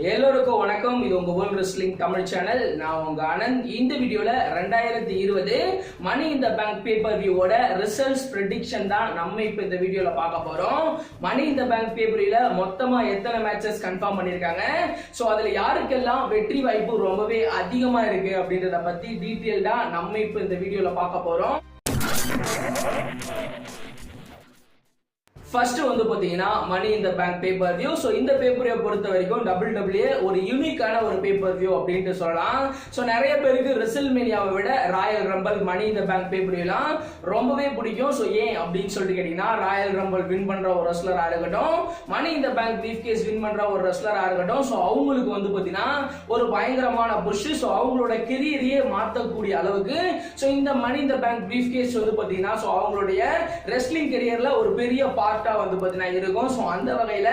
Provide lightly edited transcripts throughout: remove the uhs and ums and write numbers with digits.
எல்லோருக்கும் வணக்கம். இது உங்க வேர்ல்ட் ரெஸ்லிங் தமிழ் சேனல். நான் உங்க ஆனந்த். இந்த வீடியோல 2020 money in the bank pay per வியூவோட ரிசல்ட்ஸ் ப்ரெடிக்ஷன் தான் நம்ம இப்ப இந்த வீடியோல பார்க்க போறோம். மணி இன் த பேங்க் பேப்பர்ல மொத்தமா எத்தனை மேட்சஸ் கன்ஃபார்ம் பண்ணிருக்காங்க, சோ அதுல யாருக்கெல்லாம் வெற்றி வாய்ப்பு ரொம்பவே அதிகமா இருக்கு அப்படின்றத பத்தி டீடைல்டா நம்ம இப்ப இந்த வீடியோல பார்க்க போறோம். ஃபர்ஸ்ட் வந்து பாத்தீங்கன்னா money in the bank pay per view. So இந்த பேப்பரை பொறுத்த வரைக்கும் WWE ஒரு யூனிக்கான ஒரு பேப்பர் வியூ அப்படின்ட்டு சொல்லலாம். ஸோ நிறைய பேருக்கு ரெசில்மேனியாவை விட royal rumble money in the bank pay per வியூலாம் ரொம்பவே பிடிக்கும். ஸோ ஏன் அப்படின்னு சொல்லிட்டு கேட்டீங்கன்னா, ராயல் ரம்பிள் வின் பண்ற ஒரு ரெஸ்லரா இருக்கட்டும், money in the bank briefcase win பண்ற ஒரு ரெஸ்லரா இருக்கட்டும், ஸோ அவங்களுக்கு வந்து பாத்தீங்கன்னா ஒரு பயங்கரமான புஷ். ஸோ அவங்களோட கெரியரையே மாற்றக்கூடிய அளவுக்கு ஸோ இந்த மணி in the bank brief case வந்து பாத்தீங்கன்னா ஸோ அவங்களுடைய ரெஸ்லிங் கெரியர்ல ஒரு பெரிய பார்ட் வந்து பாத்தீங்கன்னா இருக்கும். சோ அந்த வகையில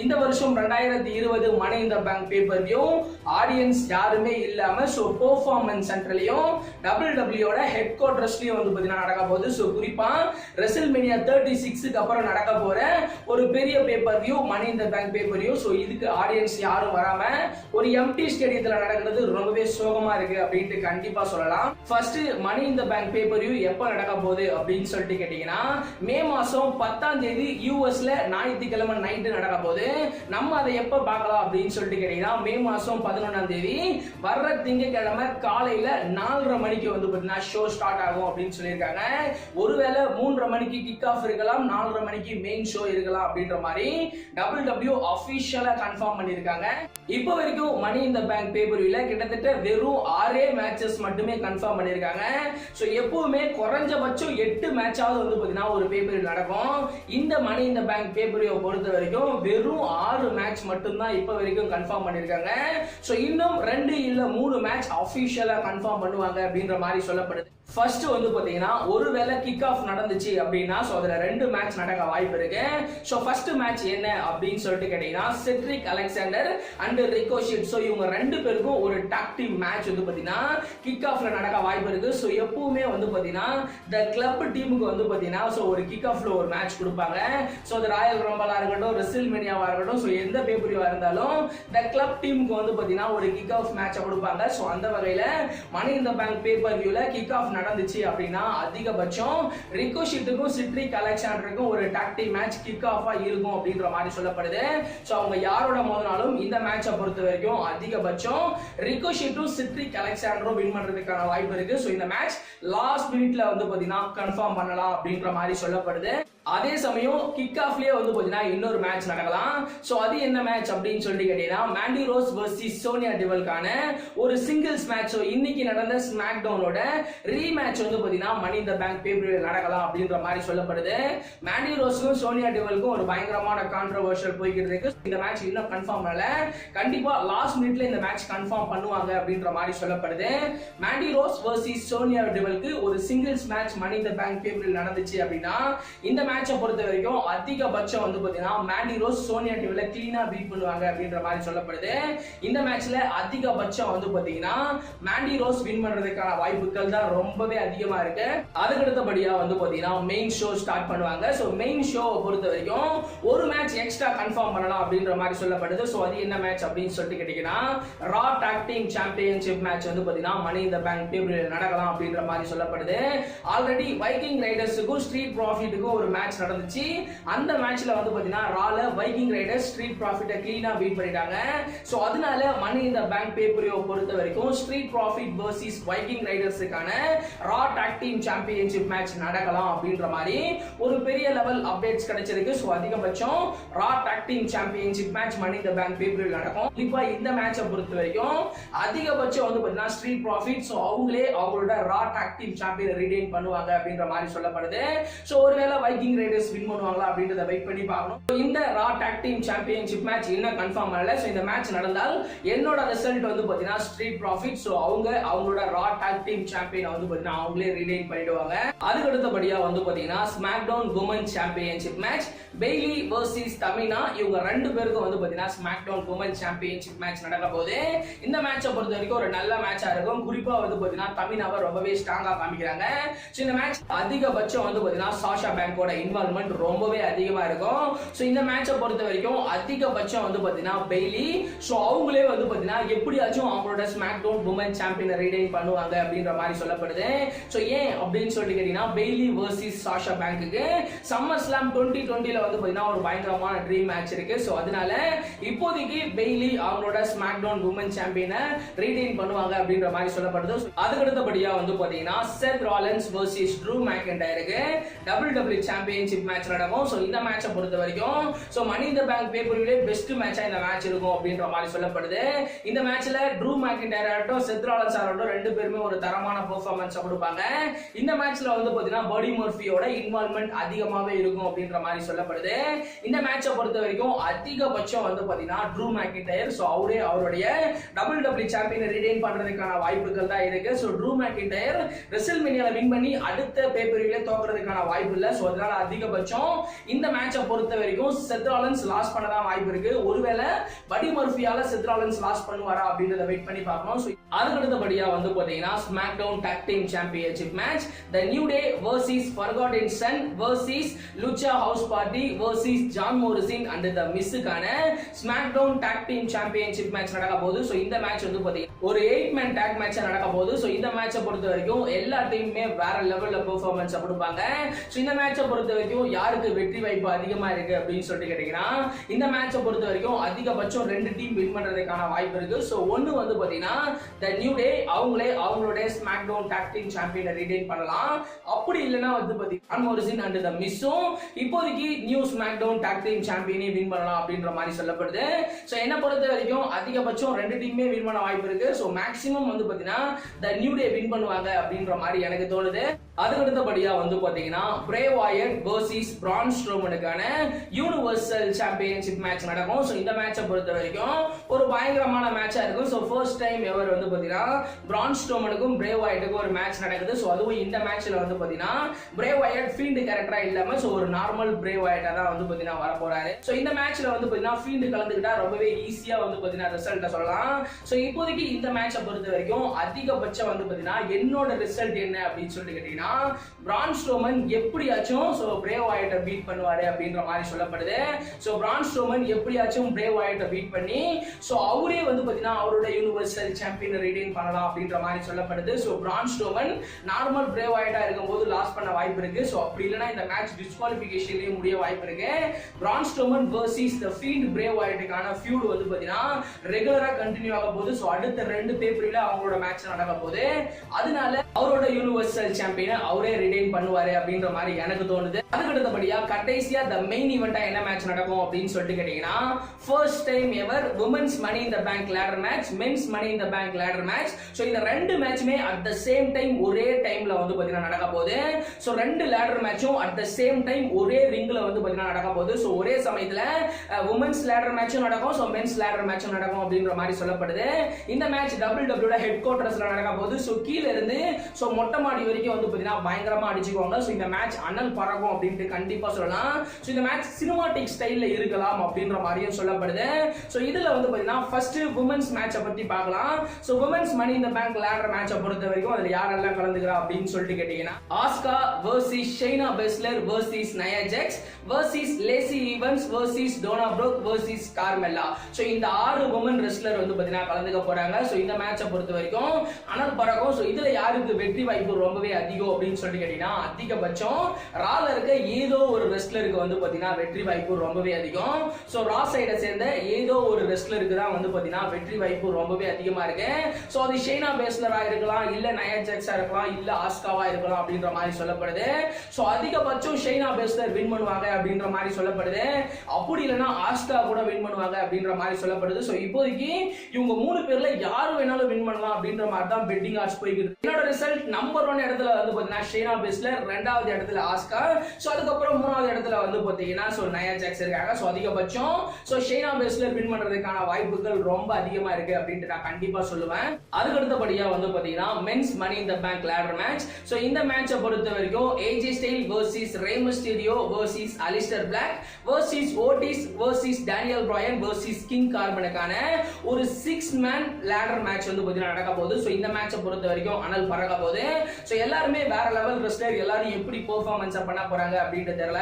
இந்த வருஷம் 2020 money in the bank pay per view audience யாருமே இல்லாம சோ பெர்ஃபார்மன்ஸ் சென்டர்லயும் WWE ஓட ஹெட் குவார்ட்டர்ஸ்லயும் வந்து பாத்தீங்கன்னா நடக்க போகுது. சோ குறிப்பா ரெசில்மேனியா 36க்கு அப்புறம் நடக்க போற ஒரு பெரிய pay per view money in the bank pay per view. So இதுக்கு ஆடியன்ஸ் யாரும் வராம ஒரு எம்டி ஸ்டேடியத்துல நடக்கிறது ரொம்பவே சோகமா இருக்கு அப்படின்ட்டு கண்டிப்பா சொல்லலாம். First money in the bank pay per view எப்ப நடக்க போகுது அப்படின்னு சொல்லிட்டு கேட்டீங்கன்னா, மே மாசம் 10ஆம் தேதி யூஎஸ்ல ஞாயிற்றுக்கிழமை நைட்டு நடக்க போது. நம்ம அதை எப்ப பார்க்கலாம் அப்படின்னு சொல்லிட்டு கேட்டீங்கன்னா, மே மாசம் 11ஆம் தேதி வர்ற திங்கட்கிழமை காலையில 4:30 மணிக்கு வந்து பாத்தீங்கன்னா ஷோ ஸ்டார்ட் ஆகும் அப்படின்னு சொல்லியிருக்காங்க. ஒருவேளை 3:30 மணிக்கு கிக் ஆஃப் இருக்கலாம், 4:30 மணிக்கு மெயின் ஷோ இருக்கலாம் அப்படின்ற மாதிரி WWE அபிஷியலா கன்ஃபார்ம் பண்ணிருக்காங்க. இப்போ வரைக்கும் மணி இன் த பேங்க் பேப்பர் வியூல கிட்டத்தட்ட வெறும் 6 மேட்சஸ் மட்டுமே கன்ஃபார்ம் பண்ணிருக்காங்க. சோ எப்பவுமே குறைஞ்சபட்சம் 8 மேட்சாவது வந்து பாத்தீங்கன்னா ஒரு பேப்பர் நடக்கும். இந்த மணி in the bank pay per view பொறுத்த வரைக்கும் வெறும் 6 மேட்ச் மட்டும் தான் இப்ப வரைக்கும் கன்ஃபார்ம் பண்ணிருக்காங்க. சோ இன்னும் 2 இல்ல 3 மேட்ச் அபிஷியலா கன்ஃபார்ம் பண்ணுவாங்க அப்படின்ற மாதிரி சொல்லப்படுது. ஃபர்ஸ்ட் வந்து பாத்தீங்கன்னா ஒருவேளை கிக் ஆஃப் நடந்துச்சு அப்படின்னா சோ அதுல 2 மேட்ச் நடக்க வாய்ப்பு இருக்கு. சோ ஃபர்ஸ்ட் மேட்ச் என்ன அப்படின்னு சொல்லிட்டு கேட்டீங்கன்னா, Cedric Alexander and Ricochet. So இவங்க 2 பேருக்கும் ஒரு டாக் டீம் மேட்ச் வந்து பாத்தீங்கன்னா கிக் ஆஃப்ல நடக்க வாய்ப்பு இருக்கு. சோ எப்பவுமே வந்து பாத்தீங்கன்னா தி கிளப் டீமுக்கு வந்து பாத்தீங்கன்னா சோ ஒரு கிக் ஆஃப்ல ஒரு மேட்ச் கொடுப்பாங்க. சோ அது ராயல் ரம்பிளா இருக்கட்டும், ரெசில்மேனியாவா இருக்கட்டும், சோ எந்த பேப்பரியா இருந்தாலும் தி கிளப் டீமுக்கு வந்து பாத்தீங்கன்னா ஒரு கிக் ஆஃப் மேட்ச் கொடுப்பாங்க. சோ அந்த வகையில money in the bank pay per வியூல கிக் ஆஃப் நடந்துச்சு அப்படின்னா அதிகபட்சம் ரிகோஷிட்டுக்கும் செட்ரிக் அலெக்சாண்டருக்கும் ஒரு டாக் டீம் மேட்ச் கிக் ஆஃபா இருக்கும் அப்படின்ற மாதிரி சொல்லப்படுது. சோ அவங்க யாரோட மோதினாலும் இந்த மேட்சை பொறுத்த வரைக்கும் அதிகபட்சம் ரிகோஷிட்டும் செட்ரிக் அலெக்சாண்டரும் வின் பண்றதுக்கான வாய்ப்பு இருக்கு. சோ இந்த மேட்ச் லாஸ்ட் மினிட்ல வந்து பாத்தீங்கன்னா கன்ஃபார்ம் பண்ணலாம் அப்படின்ற மாதிரி சொல்லப்படுது. அதே சமயம் கிக் ஆஃப்லயே வந்து பாத்தீங்கன்னா இன்னொரு மேட்ச் நடக்கலாம். சோ அது என்ன மேட்ச் அப்படின்னு சொல்லி கேட்டீங்கன்னா, மாண்டி ரோஸ் வெர்சஸ் சோனியா டெவல்கான ஒரு சிங்கிள்ஸ் மேட்ச். சோ இன்னைக்கு நடந்த ஸ்மாக்டவுனோட ரீமேட்ச் வந்து பாத்தீங்கன்னா money in the bank paper நடக்கலாம் அப்படின்ற மாதிரி சொல்லப்படுது. மாண்டி ரோஸ்க்கும் சோனியா டெவல்க்கும் ஒரு பயங்கரமான கான்ட்ரோவர்ஷியல் போய்கிட்டு இருக்கு. இந்த மேட்ச் இன்னும் கன்ஃபார்ம் பண்ணல. கண்டிப்பா லாஸ்ட் மினிட்ல இந்த மேட்ச் கன்ஃபார்ம் பண்ணுவாங்க அப்படின்ற மாதிரி சொல்லப்படுது. மாண்டி ரோஸ் வெர்சஸ் சோனியா டெவல்க்கு ஒரு singles match money in the bank pay per நடந்துச்சு அப்படின்னா இந்த மேட்சை பொறுத்த வரைக்கும் அதிகபட்சம் வந்து பாத்தீங்கன்னா மாண்டி ரோஸ் சோனியா டெவல்ல கிளீனா பீட் பண்ணுவாங்க அப்படின்ற மாதிரி சொல்லப்படுது. இந்த மேட்ச்ல அதிகபட்சம் வந்து பாத்தீங்கன்னா மாண்டி ரோஸ் வின் பண்றதுக்கான வாய்ப்புகள் தான் ரொம்பவே அதிகமா இருக்கு. அதுக்கு அடுத்தபடியா வந்து பாத்தீங்கன்னா மெயின் ஷோ ஸ்டார்ட் பண்ணுவாங்க. சோ மெயின் ஷோ பொறுத்த வரைக்கும் ஒரு மேட்ச் எக்ஸ்ட்ரா கன்ஃபார்ம் பண்ணலாம் அப்படின்ற மாதிரி சொல்லப்படுது. சோ அது என்ன மேட்ச் அப்படின்னு சொல்லிட்டு கேட்டீங்கன்னா, Raw tag team championship match வந்து பாத்தீங்கன்னா money in the bank paper நடக்கலாம் அப்படின்ற மாதிரி சொல்லப்படுது. ஆல்ரெடி வைக்கிங் ரைடர்ஸுக்கும் ஸ்ட்ரீட் ப்ராஃபிட்டுக்கும் ஒரு மேட்ச் நடந்துச்சு. அந்த மேட்ச்ல வந்து பாத்தீங்கன்னா ரால வைக்கிங் ரைடர்ஸ் ஸ்ட்ரீட் ப்ராஃபிட்டை கிளீனா பீட் பண்ணிட்டாங்க. சோ அதனால மணி இன் த பேங்க் பேப்பர் பொறுத்த வரைக்கும் ஸ்ட்ரீட் ப்ராஃபிட் வெர்சஸ் வைக்கிங் ரைடர்ஸ்க்கான Raw tag team championship match நடக்கலாம் அப்படின்ற மாதிரி ஒரு பெரிய லெவல் அப்டேட்ஸ் கிடைச்சிருக்கு. சோ அதிகபட்சம் Raw tag team championship match money in the bank pay per நடக்கும். இப்போ இந்த மேட்சை பொறுத்த வரைக்கும் அதிகபட்சம் வந்து பாத்தீங்கன்னா ஸ்ட்ரீட் ப்ராஃபிட் சோ அவங்களே அவங்களோட Raw tag team champion retain பண்ணுவாங்க அப்படின்ற மாதிரி சொல்லப்படுது. சோ ஒருவேளை வைக்கிங் ரைடர்ஸ் வின் பண்ணுவாங்களா அப்படின்றத வெயிட் பண்ணி பார்க்கணும். இந்த Raw tag team championship match இன்னும் கன்ஃபார்ம் பண்ணல. சோ இந்த மேட்ச் நடந்தால் என்னோட ரிசல்ட் வந்து பாத்தீங்கன்னா ஸ்ட்ரீட் ப்ராஃபிட் சோ அவங்களோட ரா டாக் டீம் சாம்பியன் வந்து பாத்தீங்கன்னா அவங்களே ரிடைன் பண்ணிடுவாங்க. அதுக்கு அடுத்தபடியா வந்து பாத்தீங்கன்னா SmackDown woman championship match Bayley versus Tamina. இவங்க 2 பேருக்கும் வந்து பாத்தீங்கன்னா ஸ்மாக்டவுன் வுமன் சாம்பியன்ஷிப் மேட்ச் நடக்க போகுது. இந்த மேட்சை பொறுத்த வரைக்கும் ஒரு நல்ல மேட்சா இருக்கும். குறிப்பா வந்து பாத்தீங்கன்னா தமினாவை ரொம்பவே ஸ்ட்ராங்கா காமிக்கிறாங்க. சோ இந்த மேட்ச் அதிகபட்சம் வந்து பாத்தீங்கன்னா சாஷா பேங்கோட இன்வால்வ்மெண்ட் ரொம்பவே அதிகமா இருக்கும். சோ இந்த மேட்சை பொறுத்த வரைக்கும் அதிகபட்சம் வந்து பாத்தீங்கன்னா பெய்லி சோ அவங்களே வந்து பாத்தீங்கன்னா எப்படியாச்சும் அவங்களோட ஸ்மாக்டவுன் வுமன் சாம்பியனை ரீடைன் பண்ணுவாங்க அப்படின்ற மாதிரி சொல்லப்படுது. சோ ஏன் அப்படின்னு சொல்லி கேட்டீங்கன்னா பெய்லி வர்சஸ் சாஷா பேங்க்கு சம்மர் ஸ்லாம் 2020ல வந்து பாத்தீங்கன்னா ஒரு பயங்கரமான ட்ரீம் மேட்ச் இருக்கு. சோ அதனால இப்போதைக்கு பெய்லி அவங்களோட ஸ்மாக்டவுன் வுமன் சாம்பியனை ரீடைன் பண்ணுவாங்க அப்படின்ற மாதிரி சொல்லப்படுது. அதுக்கு அடுத்தபடியா வந்து பாத்தீங்கன்னா செத் ராலின்ஸ் வர்சஸ் ட்ரூ மேக்கின்டைருக்கு WWE சாம்பியன்ஷிப் மேட்ச் நடக்கும். சோ இந்த மேட்சை பொறுத்த வரைக்கும் so money in the bank பேப்பர்லயே பெஸ்ட் மேட்சா இந்த மேட்ச் இருக்கும் அப்படின்ற மாதிரி சொல்லப்படுது. இந்த மேட்ச்ல ட்ரூ மேக்கின்டைர் ஆகட்டும் செத் ராலின்ஸ் ஆகட்டும் ரெண்டு பேருமே ஒரு தரமான பெர்ஃபார்மன்ஸ் கொடுப்பாங்க. இந்த மேட்ச்ல வந்து பாத்தீங்கன்னா படி மர்ஃபியோட இன்வால்வ்மெண்ட் அதிகமாவே இருக்கும் அப்படின்ற மாதிரி சொல்லப்படுது. இந்த மேட்சை பொறுத்த வரைக்கும் அதிகபட்சம் வந்து பாத்தீங்கன்னா ட்ரூ மேக்கின்டைர் சோ அவருடைய WWE சாம்பியனை ரீடைன் பண்றதுக்கான வாய்ப்புகள் தான் இருக்கு. சோ ட்ரூ மேக்கின்டைர் ரெசில்மேனியால வின் பண்ணி அடுத்த பேப்பரிலே தோக்குறதுக்கான வாய்ப்பு இல்ல. சோ அதனால அதிகபட்சம் இந்த மேட்சை பொறுத்த வரைக்கும் செத் ராலின்ஸ் லாஸ் பண்ணதான் வாய்ப்பு இருக்கு. ஒருவேளை படி மர்ஃபியால செத் ராலின்ஸ் லாஸ் பண்ணுவாரா அப்படின்றத வெயிட் பண்ணி பார்க்கணும். சோ அதுக்கு அடுத்தபடியா வந்து பாத்தீங்கன்னா SmackDown tag team championship match the New Day versus Forgotten Son versus Lucha House Party versus John Morrison and the மிஸ்ஸுக்கான SmackDown tag team championship match நடக்க போகுது. சோ இந்த மேட்ச் வந்து பாத்தீங்கன்னா ஒரு 8 மேன் டாக் மேட்ச் நடக்க போகுது. சோ இந்த மேட்சை பொறுத்த வரைக்கும் எல்லா டீமுமே வேற லெவல்ல பெர்ஃபார்மன்ஸ் கொடுப்பாங்க. சோ இந்த மேட்சை பொறுத்த வரைக்கும் யாருக்கு வெற்றி வாய்ப்பு அதிகமா இருக்கு அப்படின்னு சொல்லிட்டு கேட்டீங்கன்னா இந்த மேட்சை பொறுத்த வரைக்கும் அதிகபட்சம் ரெண்டு டீம் வின் பண்றதுக்கான வாய்ப்பு இருக்கு. சோ ஒன்னு வந்து பாத்தீங்கன்னா தி நியூ டே அவங்களோட ஸ்மாக்டவுன் டாக் டீம் சாம்பியனை ரீடைன் பண்ணலாம். அப்படி இல்லனா வந்து பாத்தீங்கன்னா ஜான் மோரிசன் அண்ட் தி மிஸ்ஸும் இப்போதைக்கு நியூ ஸ்மாக்டவுன் டாக் டீம் சாம்பியனை வின் பண்ணலாம் அப்படின்ற மாதிரி சொல்லப்படுது. சோ என்ன பொறுத்த வரைக்கும் அதிகபட்சம் ரெண்டு டீமுமே வின் பண்ண வாய்ப்பு இருக்கு. சோ மேக்ஸிமம் வந்து பாத்தீங்கன்னா தி நியூ டே வின் பண்ணுவாங்க அப்படின்ற மாதிரி எனக்கு தோணுது. அதுக்கு அடுத்தபடியா வந்து பாத்தீங்கன்னா பிரே வாயட் வர்சஸ் பிரான் ஸ்ட்ரோமனுக்கான யூனிவர்சல் சாம்பியன்ஷிப் மேட்ச் நடக்கும். சோ இந்த மேட்சை பொறுத்த வரைக்கும் ஒரு பயங்கரமான மேட்சா இருக்கும். சோ ஃபர்ஸ்ட் டைம் எவர் வந்து பாத்தீங்கன்னா பிரான் ஸ்ட்ரோமனுக்கும் பிரே வாயட்டுக்கும் ஒரு மேட்ச் நடக்குது. சோ அதுவும் இந்த மேட்ச்ல வந்து பாத்தீங்கன்னா பிரே வாயட் ஃபீல்ட் கேரக்டரா இல்லாம சோ ஒரு நார்மல் பிரே வாயட்டா தான் வந்து பாத்தீங்கன்னா வர போறாரு. சோ இந்த மேட்ச்ல வந்து பாத்தீங்கன்னா ஃபீல்ட் கலந்துக்கிட்டா ரொம்பவே ஈஸியா வந்து பாத்தீங்கன்னா ரிசல்ட் சொல்லலாம். சோ இப்போதைக்கு இந்த மேட்சை பொறுத்த வரைக்கும் அதிகபட்சம் வந்து பாத்தீங்கன்னா என்னோட ரிசல்ட் என்ன அப்படின்னு சொல்லிட்டு கேட்டீங்கன்னா பிரான் ஸ்ட்ரோமன் எப்படியாச்சும் சோ பிரே வாயட்டை பீட் பண்ணுவாரு அப்படின்ற மாதிரி சொல்லப்படுது. சோ பிரான் ஸ்ட்ரோமன் எப்படியாச்சும் பிரே வாயட்டை பீட் பண்ணி சோ அவரே வந்து பாத்தீங்கன்னா அவரோட யூனிவர்சல் சாம்பியனை ரீடைன் பண்ணலாம் அப்படின்ற மாதிரி சொல்லப்படுது. சோ பிரான் ஸ்ட்ரோமன் நார்மல் பிரே வாயட்டா இருக்கும்போது லாஸ் பண்ண வாய்ப்பு இருக்கு. சோ அப்படி இல்லனா இந்த மேட்ச் டிஸ்குவாலிஃபிகேஷன்லயே முடிய வாய்ப்பு இருக்கு. Braun Strowman versus the Fiend Bray வாயட்டுக்கான ஃபியூட் வந்து பாத்தீங்கன்னா ரெகுலரா கண்டினியூ ஆக போகுது. சோ அடுத்த ரெண்டு பேப்பர்ல அவங்களோட மேட்ச் நடக்க போகுது. அதனால அவரோட யூனிவர்சல் சாம்பியனை அவரே ரிடைன் பண்ணுவாரு அப்படின்ற மாதிரி எனக்கு தோணுது. அதுக்கு அடுத்தபடியா கடைசியா தி மெயின் ஈவென்ட்டா என்ன மேட்ச் நடக்கும் அப்படின்னு சொல்லிட்டு கேட்டீங்கன்னா first time ever women's money in the bank ladder match men's money in the bank ladder match. So இந்த ரெண்டு மேட்ச்மே அட் தி சேம் டைம் ஒரே டைம்ல வந்து பாத்தீங்கன்னா நடக்க போகுது. சோ ரெண்டு லேடர் மேட்சும் அட் தி சேம் டைம் ஒரே ரிங்ல வந்து பாத்தீங்கன்னா நடக்க போகுது. சோ ஒரே சமயத்துல வுமென்ஸ் லேடர் மேட்சும் நடக்கும் சோ மென்ஸ் லேடர் மேட்சும் நடக்கும் அப்படின்ற மாதிரி சொல்லப்படுது. இந்த மேட்ச் WWE ஹெட் குவார்ட்டர்ஸ்ல நடக்க போகுது. சோ கீழ இருந்து சோ மொட்டை மாடி வரைக்கும் வந்து பாத்தீங்கன்னா பயங்கரமா அடிச்சுக்குவாங்க. சோ இந்த மேட்ச் அனல் பறக்கும் அப்படினு கண்டிப்பா சொல்லலாம். சோ இந்த மேட்ச் சினிமாட்டிக் ஸ்டைல்ல இருக்கலாம் அப்படின்ற மாதிரியும் சொல்லப்படுது. சோ இதுல வந்து பாத்தீங்கன்னா ஃபர்ஸ்ட் வுமென்ஸ் மேட்சை பத்தி பார்க்கலாம். So women's money in the bank ladder மேட்சை பொறுத்த வரைக்கும் அதுல யாரெல்லாம் கலந்துக்கிறா அப்படின்னு சொல்லிட்டு கேட்டீங்கன்னா Asuka versus Shayna Baszler versus Nia Jax versus Lacey Evans versus Dana Brooke versus Carmella. So இந்த 6 வுமன் ரெஸ்லர் வந்து பாத்தீங்கன்னா கலந்துக்க போறாங்க. சோ இந்த மேட்சை பொறுத்த வரைக்கும் அனல் பறக்கும். சோ இதுல யாருக்கு வெற்றி வாய்ப்பு ரொம்பவே அதிகம் அப்படின்னு சொல்லிட்டு கேட்டீங்கன்னா அதிகபட்சம் ரால இருக்க ஏதோ ஒரு ரெஸ்லருக்கு வந்து பாத்தீங்கன்னா வெற்றி வாய்ப்பு ரொம்பவே அதிகம். சோ ரா சைட சேர்ந்த ஏதோ ஒரு ரெஸ்லருக்கு தான் வந்து பாத்தீங்கன்னா வெற்றி வாய்ப்பு ரொம்பவே அதிகமா இருக்கு. சோ அது ஷைனா பெஸ்லரா இருக்கலாம், இல்ல நயா ஜாக்ஸா இருக்கலாம், இல்ல ஆஸ்காவா இருக்கலாம் அப்படின்ற மாதிரி சொல்லப்படுது. சோ அதிகபட்சம் ஷைனா பெஸ்லர் வின் பண்ணுவாங்க அப்படின்ற மாதிரி சொல்லப்படுது. அப்படி இல்லனா ஆஸ்கா கூட வின் பண்ணுவாங்க அப்படின்ற மாதிரி சொல்லப்படுது. சோ இப்போதைக்கு இவங்க மூணு பேர்ல யாரு வேணாலும் வின் பண்ணலாம் அப்படின்ற மாதிரி தான் பெட்டிங் ஆட்ஸ் போயிட்டு இருக்கு. என்னோட ரிசல்ட் நம்பர் 1 இடத்துல வந்து பாத்தீங்கன்னா ஷைனா பெஸ்லர், ரெண்டாவது இடத்துல ஆஸ்கா, சோ அதுக்கப்புறம் மூணாவது இடத்துல வந்து பாத்தீங்கன்னா சோ நயா ஜாக்ஸ் இருக்காங்க. சோ அதிகபட்சம் சோ ஷைனா பெஸ்லர் வின் பண்றதுக்கான வாய்ப்புகள் ரொம்ப அதிகமா இருக்கு அப்படினு நான் கண்டிப்பா சொல்லுவேன். அதுக்கு அடுத்தபடியா வந்து பாத்தீங்கன்னா men's money in the bank ladder match. So இந்த மேட்சை பொறுத்த வரைக்கும் AJ Style versus Rey Mysterio versus Aleister Black versus Otis versus Daniel Bryan versus King கார்பனுக்கான ஒரு 6 மேன் லேடர் மேட்ச் வந்து பாத்தீங்கன்னா நடக்க போகுது. சோ இந்த மேட்சை பொறுத்த வரைக்கும் அனல் பறக்க போகுது. சோ எல்லாருமே வேற லெவல் ரெஸ்லர், எல்லாரும் எப்படி பெர்ஃபார்மன்ஸ் பண்ண போறாங்க அப்படின்றது தெரியல.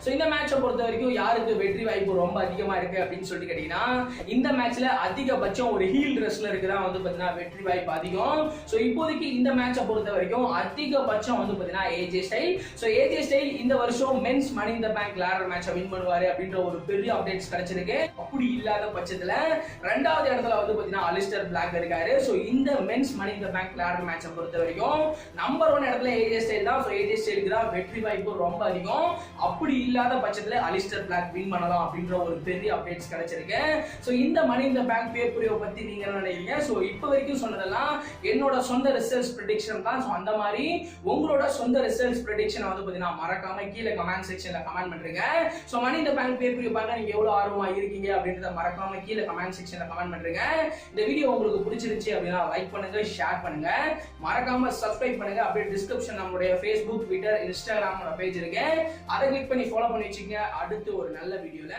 சோ இந்த மேட்சை பொறுத்த வரைக்கும் யாருக்கு வெற்றி வாய்ப்பு ரொம்ப அதிகமா இருக்கு அப்படின்னு சொல்லி கேட்டீங்கன்னா, இந்த மேட்ச்ல அதிகபட்சம் ஒரு ஹீல் ரெஸ்லருக்கு தான் வந்து பாத்தீங்கன்னா வெற்றி வாய்ப்பு அதிகம். சோ இப்போதைக்கு இந்த மேட்சை பொறுத்த வரைக்கும் அதிகபட்சம் வந்து பாத்தீங்கன்னா AJ Styles. So AJ Styles இந்த வருஷம் men's money in the bank ladder மேட்சை வின் பண்ணுவாரு அப்படின்ற ஒரு பெரிய அப்டேட்ஸ் கிடைச்சிருக்கு. அப்படி இல்லாத பட்சத்துல இரண்டாவது இடத்துல வந்து பாத்தீங்கன்னா அலிஸ்டர் பிளாக் இருக்காரு. சோ இந்த men's money in the bank ladder மேட்சை பொறுத்த வரைக்கும் நம்பர் 1 இடத்துல ஏஜே ஸ்டைல் தான். சோ ஏஜே ஸ்டைலுக்கு தான் வெற்றி வாய்ப்பு ரொம்ப அதிகம். அப்படி இல்லாத பட்சத்துல அலிஸ்டர் பிளாக் வின் பண்ணலாம் அப்படின்ற ஒரு பெரிய அப்டேட்ஸ் கிடைச்சிருக்கு. சோ இந்த மணி இன் தி பேங்க் பேப்பரை பத்தி நீங்க என்ன நினைக்கிறீங்க? சோ இப்போ வரைக்கும் சொன்னதெல்லாம் என்னோட சொந்த ரிசல்ட்ஸ் ப்ரெடிக்ஷன் தான். சோ அந்த மாதிரி உங்களோட சொந்த ரிசல்ட்ஸ் ப்ரெடிக்ஷன் வந்து பாத்தீங்கன்னா மறக்காம கீழே கமெண்ட் செக்ஷன்ல கமெண்ட் பண்றீங்க. So money in the bank பேப்பரை பார்க்க நீங்க எவ்வளவு ஆர்வமா இருக்கீங்க அப்படின்றத மறக்காம கீழே கமெண்ட் செக்ஷன்ல கமெண்ட் பண்றீங்க. இந்த வீடியோ உங்களுக்கு பிடிச்சிருந்துச்சு அப்படின்னா லைக் பண்ணுங்க, ஷேர் பண்ணுங்க, மறக்காம சப்ஸ்கிரைப் பண்ணுங்க. அப்படியே டிஸ்கிரிப்ஷன் நம்மளுடைய Facebook, Twitter, Instagram பேஜ் இருக்கு. அதை கிளிக் பண்ணி ஃபாலோ பண்ணி வச்சுக்கங்க. அடுத்து ஒரு நல்ல வீடியோல